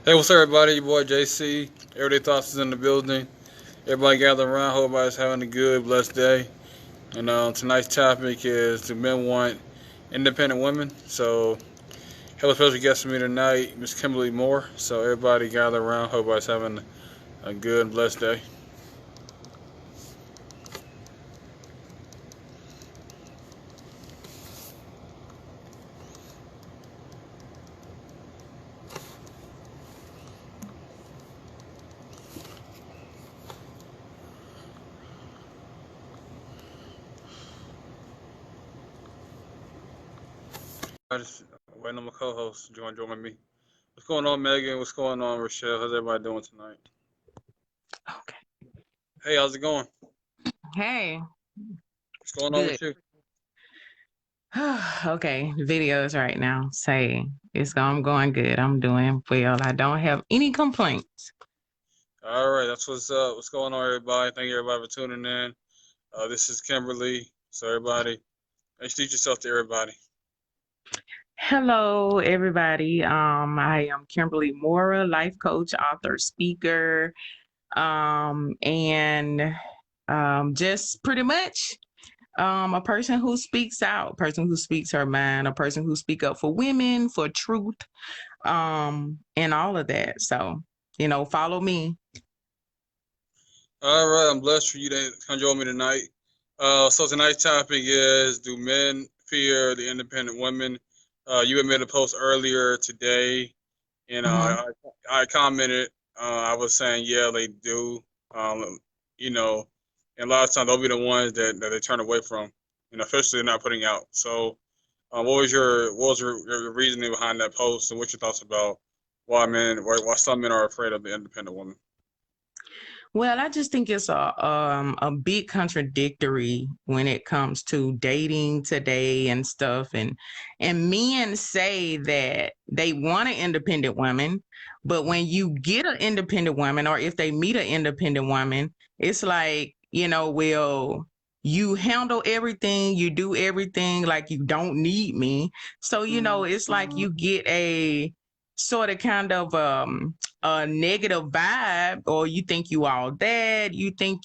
Hey, what's up, everybody? Your boy JC. Everyday Thoughts is in the building. Everybody gather around. Hope everybody's having a good, blessed day. And tonight's topic is: do men want independent women? So, have a special guest for me tonight, Miss Kimberly Moore. So, everybody gather around. Hope everybody's having a good, blessed day. I just waiting on my co-host to join me. What's going on, Megan? What's going on, Rochelle? How's everybody doing tonight? Okay. Hey, how's it going? Hey, What's going on good. with you? Okay, videos right now say I'm going good. I'm doing well. I don't have any complaints. All right, that's what's up. What's going on, everybody? Thank you, everybody, for tuning in. This is Kimberly. So, everybody, introduce yourself to everybody. Hello, everybody. I am Kimberly Mora, life coach, author, speaker, and just pretty much a person who speaks out, a person who speaks her mind, a person who speak up for women, for truth, and all of that. So, follow me. All right, I'm blessed for you to come join me tonight. So tonight's topic is: do men fear the independent women? You had made a post earlier today, and Mhm. I commented. I was saying, yeah, they do. You know, and a lot of times they'll be the ones that they turn away from. Especially not putting out. So, what was your reasoning behind that post, and what's your thoughts about why some men are afraid of the independent woman? Well, I just think it's a bit contradictory when it comes to dating today and stuff, and men say that they want an independent woman, but when you get an independent woman, or if they meet an independent woman, it's like, well, you handle everything, you do everything, like you don't need me. So, it's like you get a sort of kind of a negative vibe, or you think you all that, you think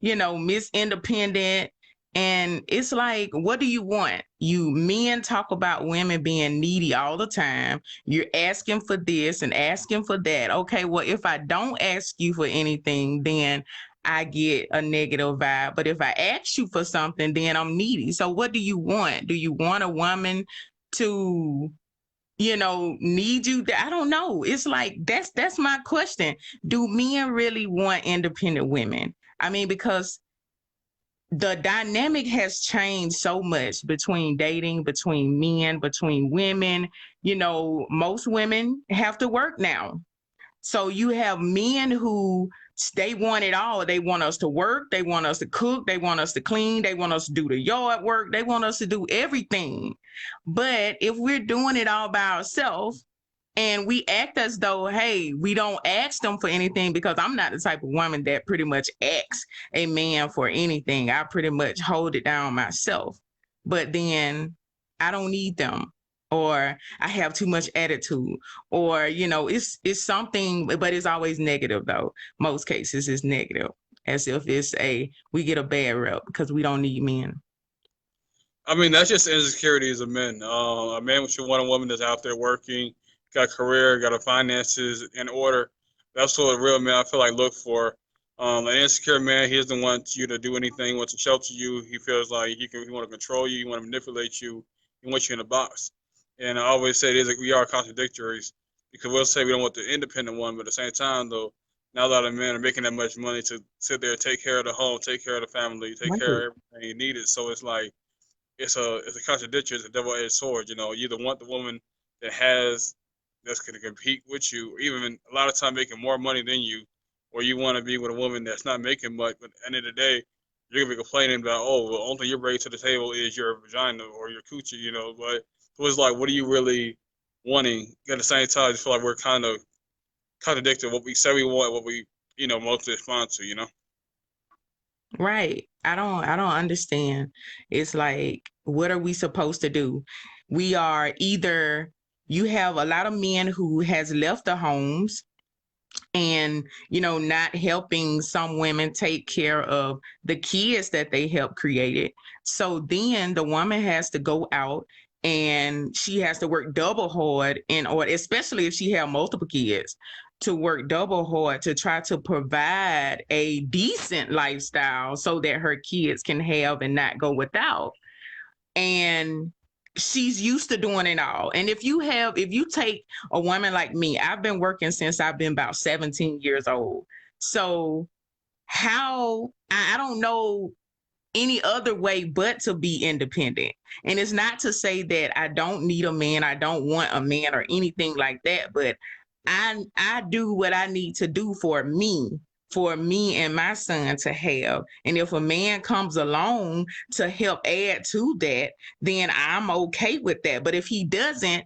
miss independent. And it's like, what do you want? You men talk about women being needy all the time. You're asking for this and asking for that. Okay, well, if I don't ask you for anything, then I get a negative vibe. But if I ask you for something, then I'm needy. So what do you want? Do you want a woman to need you? I don't know. It's like, that's my question. Do men really want independent women? I mean, because the dynamic has changed so much between dating, between men, between women. Most women have to work now. So you have men who, they want it all. They want us to work. They want us to cook. They want us to clean. They want us to do the yard work. They want us to do everything. But if we're doing it all by ourselves and we act as though, hey, we don't ask them for anything, because I'm not the type of woman that pretty much asks a man for anything. I pretty much hold it down myself. But then I don't need them, or I have too much attitude, or it's something, but it's always negative though. Most cases it's negative, as if we get a bad rep because we don't need men. I mean, that's just insecurities of men. A man should want a woman that's out there working, got a career, got her finances in order. That's what a real man I feel like look for. An insecure man, he doesn't want you to do anything, wants to shelter you. He feels like he want to control you, he want to manipulate you, he wants you in a box. And I always say it is like we are contradictories because we'll say we don't want the independent one, but at the same time though, not a lot of men are making that much money to sit there, take care of the home, take care of the family, take care Right. of everything needed. So it's like it's a contradiction. It's a double edged sword. You either want the woman that has that's going to compete with you, or even a lot of time making more money than you, or you want to be with a woman that's not making much. But at the end of the day, you're gonna be complaining about, oh, well, the only thing you're bringing to the table is your vagina or your coochie, But it was like, what are you really wanting? At the same time, I just feel like we're kind of contradicting what we say we want, what we mostly respond to. Right. I don't understand. It's like, what are we supposed to do? We are either you have a lot of men who has left the homes and not helping some women take care of the kids that they helped created. So then the woman has to go out and she has to work double hard in order, especially if she have multiple kids, to work double hard to try to provide a decent lifestyle so that her kids can have and not go without. And she's used to doing it all. And if you take a woman like me, I've been working since I've been about 17 years old. So how I don't know any other way but to be independent. And it's not to say that I don't need a man, I don't want a man or anything like that, but I do what I need to do for me and my son to have. And if a man comes along to help add to that, then I'm okay with that. But if he doesn't,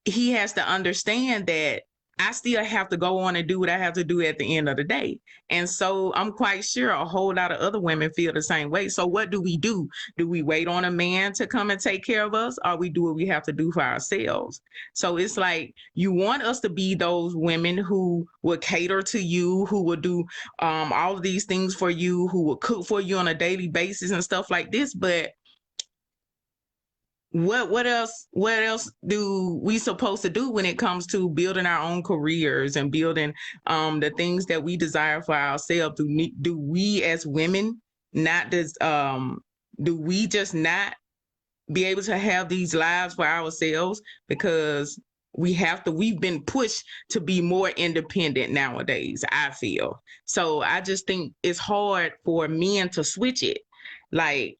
he has to understand that I still have to go on and do what I have to do at the end of the day. And so I'm quite sure a whole lot of other women feel the same way. So what do we do? Do we wait on a man to come and take care of us, or we do what we have to do for ourselves? So it's like you want us to be those women who will cater to you, who will do all of these things for you, who will cook for you on a daily basis and stuff like this. But what else do we supposed to do when it comes to building our own careers and building the things that we desire for ourselves? Do we as women not do we just not be able to have these lives for ourselves because we've been pushed to be more independent nowadays, I feel. So I just think it's hard for men to switch it. Like,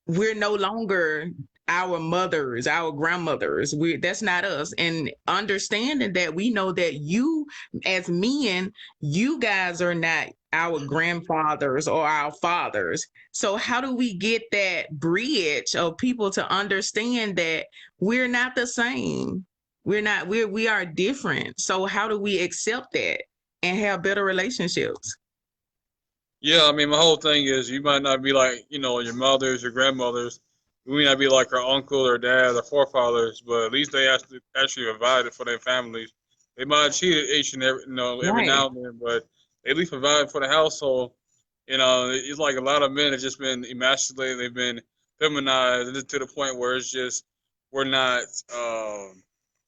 we're no longer our mothers, our grandmothers. That's not us. And understanding that, we know that you as men, you guys are not our grandfathers or our fathers. So how do we get that bridge of people to understand that we're not the same? We are different. So how do we accept that and have better relationships? Yeah, I mean, my whole thing is you might not be like, your mothers, your grandmothers. We may not be like our uncle or dad or forefathers, but at least they actually provided for their families. They might have cheated each and every Right. now and then, but they at least provided for the household. It's like a lot of men have just been emasculated. They've been feminized to the point where it's just we're not,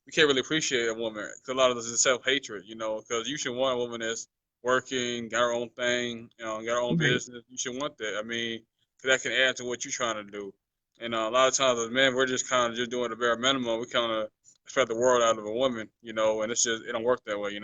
we can't really appreciate a woman. 'Cause a lot of this is self-hatred, because you should want a woman that's working, got her own thing, got her own Right. business. You should want that. I mean, 'cause that can add to what you're trying to do. And a lot of times as men, we're just kind of just doing the bare minimum. We kind of expect the world out of a woman, and it don't work that way.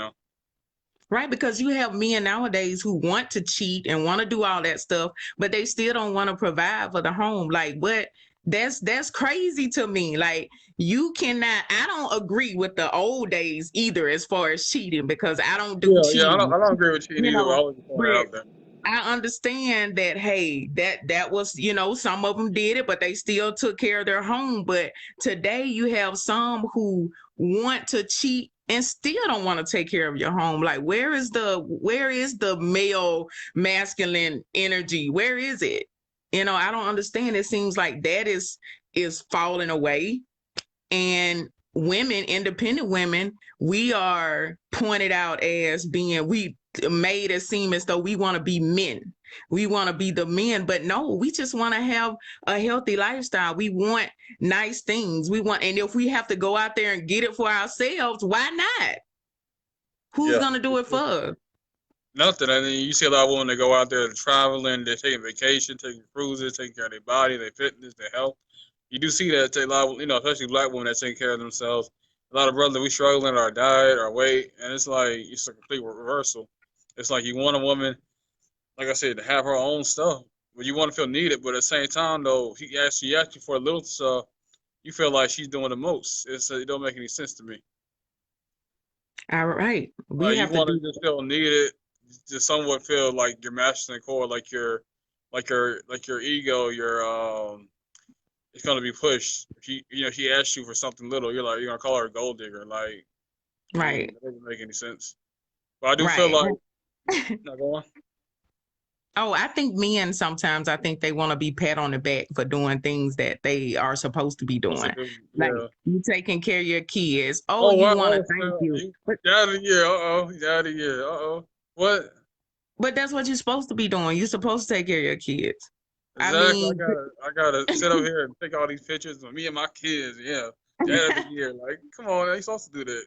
Right, because you have men nowadays who want to cheat and want to do all that stuff, but they still don't want to provide for the home. Like, what? That's crazy to me. Like, you cannot. I don't agree with the old days either as far as cheating, because I don't do Yeah, yeah, I don't, cheating. I don't agree with cheating You either, but I know, was just throwing it but out there. I understand that, hey, that was, some of them did it, but they still took care of their home. But today you have some who want to cheat and still don't want to take care of your home. Like, where is the male masculine energy? Where is it? I don't understand. It seems like that is falling away. And women, independent women, we are pointed out as being, we made it seem as though we want to be men. We want to be the men, but no, we just want to have a healthy lifestyle. We want nice things. And if we have to go out there and get it for ourselves, why not? Who's Yeah, going to do it's it just for us? nothing. I mean, you see a lot of women that go out there traveling, they're taking vacation, taking cruises, taking care of their body, their fitness, their health. You do see that take a lot of, especially black women that take care of themselves. A lot of brothers, we struggling with our diet, our weight, and it's like it's a complete reversal. It's like you want a woman, like I said, to have her own stuff, but you want to feel needed. But at the same time, though, she asks you for a little stuff, you feel like she's doing the most. It don't make any sense to me. All right. We You have to want to do. just feel needed, to somewhat feel like your masculine core, like your ego, it's gonna be pushed. If she asks you for something little, you're gonna call her a gold digger. Like, I mean, Right. that doesn't make any sense. But I do feel Right. like, no, go on. Oh, I think men sometimes I think they want to be pat on the back for doing things that they are supposed to be Supposed to doing. do, Like yeah. you taking care of your kids. Oh, Oh you wow! want to Oh, thank snap. you. You out of here. Uh oh. You out of here. Uh oh. What? But that's what you're supposed to be doing. You're supposed to take care of your kids. I Exactly. mean, I gotta sit up here and take all these pictures of me and my kids. Yeah. Dad of the year. Like, come on, you supposed to do that.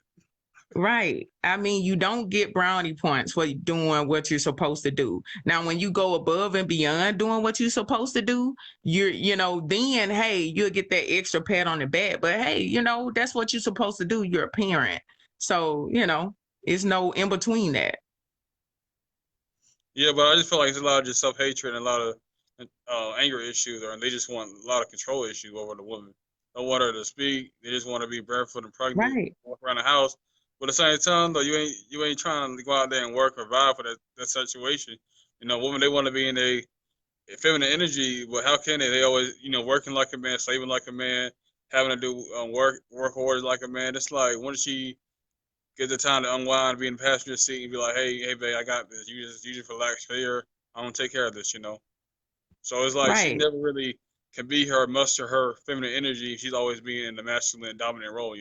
right. I mean, you don't get brownie points for doing what you're supposed to do. Now, when you go above and beyond doing what you're supposed to do, then hey, you'll get that extra pat on the back. But hey, that's what you're supposed to do. You're a parent. So, it's no in between that. Yeah, but I just feel like there's a lot of just self hatred and a lot of anger issues, or they just want a lot of control issues over the woman. Don't want her to speak. They just want to be barefoot and pregnant, Right. walk around the house. But at the same time, though, you ain't trying to go out there and work or vibe for that situation. Women they want to be in a feminine energy, but how can they? They always working like a man, slaving like a man, having to do work orders like a man. It's like when she get the time to unwind, be in the passenger seat, and be like, hey, babe, I got this. You just relax here. I'm gonna take care of this. So it's like she Right. never really can be her, muster her feminine energy. She's always being in the masculine dominant role.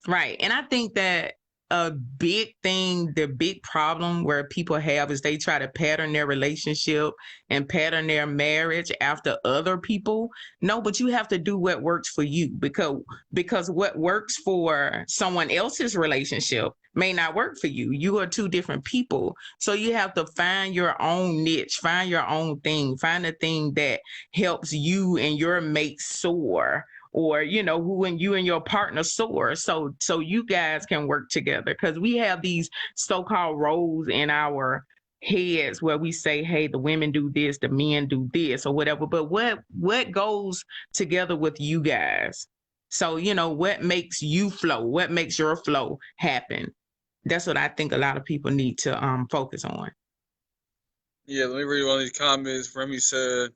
Right. And I think that a big thing, the big problem where people have is they try to pattern their relationship and pattern their marriage after other people. No, but you have to do what works for you because what works for someone else's relationship may not work for you. You are two different people. So you have to find your own niche, find your own thing, find the thing that helps you and your mate soar, or who and you and your partner soar, so you guys can work together, because we have these so-called roles in our heads where we say, hey, the women do this, the men do this, or whatever. But what goes together with you guys? So what makes you flow, what makes your flow happen? That's what I think a lot of people need to focus on. Yeah, let me read one of these comments. Remy said,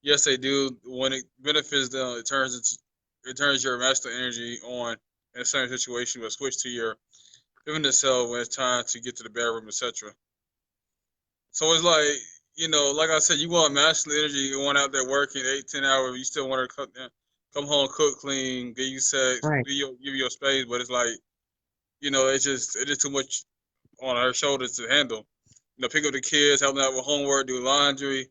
yes, they do. When it benefits them, it turns your masculine energy on in a certain situation, but switch to your feminine self when it's time to get to the bedroom, etc. So it's like, like I said, you want masculine energy, you want out there working 8, 10 hours, you still want to come home, cook, clean, give you sex, Right. give you your space, but it's like, it's just too much on her shoulders to handle. Pick up the kids, help them out with homework, do laundry.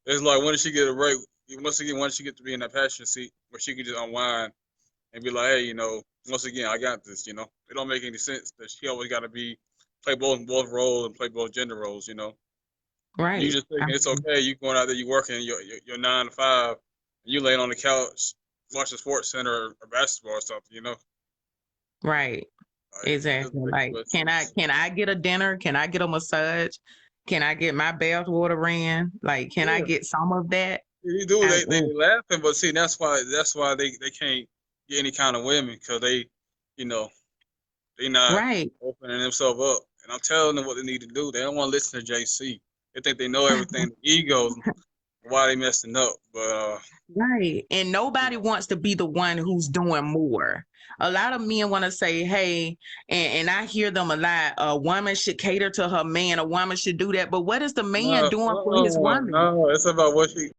It's like, when does she get a break? Once again, once she get to be in that passenger seat where she can just unwind and be like, hey, once again, I got this. It don't make any sense that she always got to play both roles and play both gender roles. You Right. just thinking it's okay. You going out there, you working your 9 to 5, and you laying on the couch watching Sports Center or basketball or something. Right. It doesn't Exactly. make Like, much can I sense. can I get a dinner? Can I get a massage? Can I get my bath water ran? Like, can I Yeah, get some of that? you do. I, They laughing, but see, that's why they can't get any kind of women because you know, they not right. opening themselves up. And I'm telling them what they need to do. They don't want to listen to JC. They think they know everything. The egos, why they messing up. But Right. And you nobody know, wants to be the one who's doing more. A lot of men want to say, hey, and I hear them a lot, a woman should cater to her man, a woman should do that. But what is the man no, doing for his woman? no. It's about what she